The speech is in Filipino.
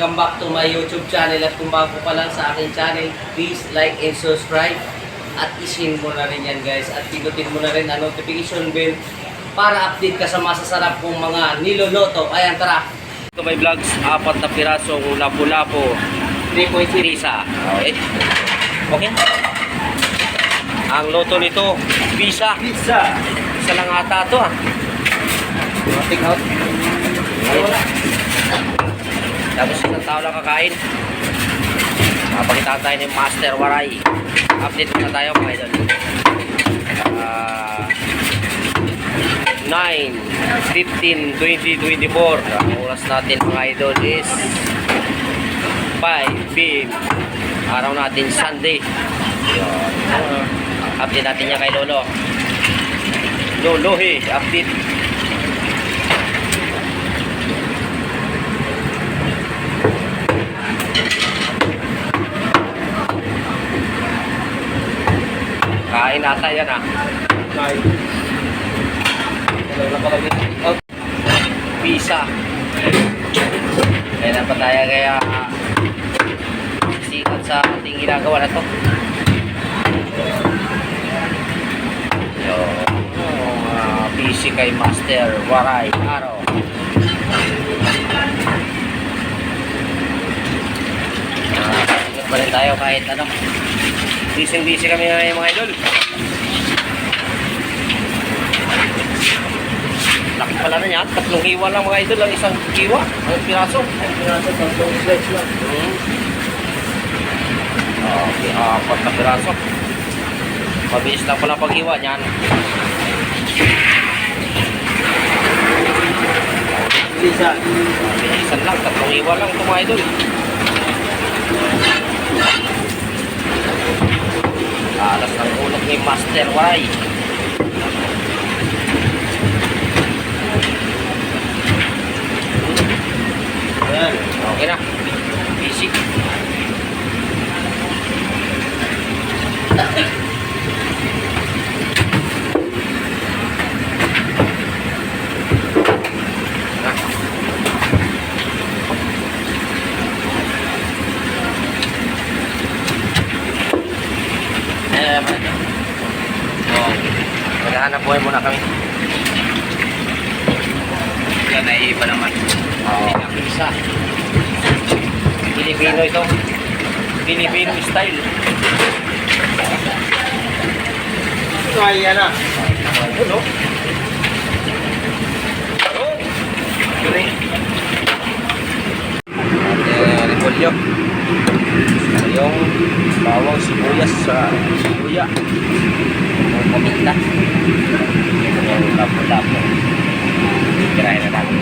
welcome back to my YouTube channel. At kung bago pa lang sa aking channel, please like and subscribe. At isin mo na rin yan guys. At pinutin mo na rin ang notification bell para update ka sa masasarap kong mga niloloto. Ayan, tara! Ito may vlogs, 4 na pirasong lapu-lapu, 3.3 isa. Okay? Okay? Ang loto nito, pizza. Pizza. Isa lang ata ito ah. Take out. Tapos isang tao lang kakain. Pakita tayo ng Master Waray. Update na tayo mga idol. 9/15/2024. Ang oras natin mga idol is 5 p.m. Araw natin Sunday. Update natin niya kay Lolo. Lolo update. Kain nata yan ah. Kain. Pizza. Kaya na pa tayo kaya sikat sa ating ginagawa na to. Busy kay Master Waray Araw. Sikat pa rin tayo kahit ano. Busy kami ngayon mga idol. Laki pala na yan. 3 hiwa lang mga idol. Ang isang hiwa. Ang piraso. Ang piraso. 3 slice lang. Okay. 4 na piraso. Mabilis lang pala paghiwa niyan. Bilisan lang. 3 hiwa lang ito mga idol. Alas ng ulog ni Master Waray. Ayan, okay na. Easy. Maghahanap buhay muna kami. Yan ay iba naman. Pizza. Pilipino ito. Pilipino style. Kaya na. Ano? Repolyo. Yung bawang sibuyas sa luya. Yung paminta. Yung lapo-lapo. Kirahin na natin.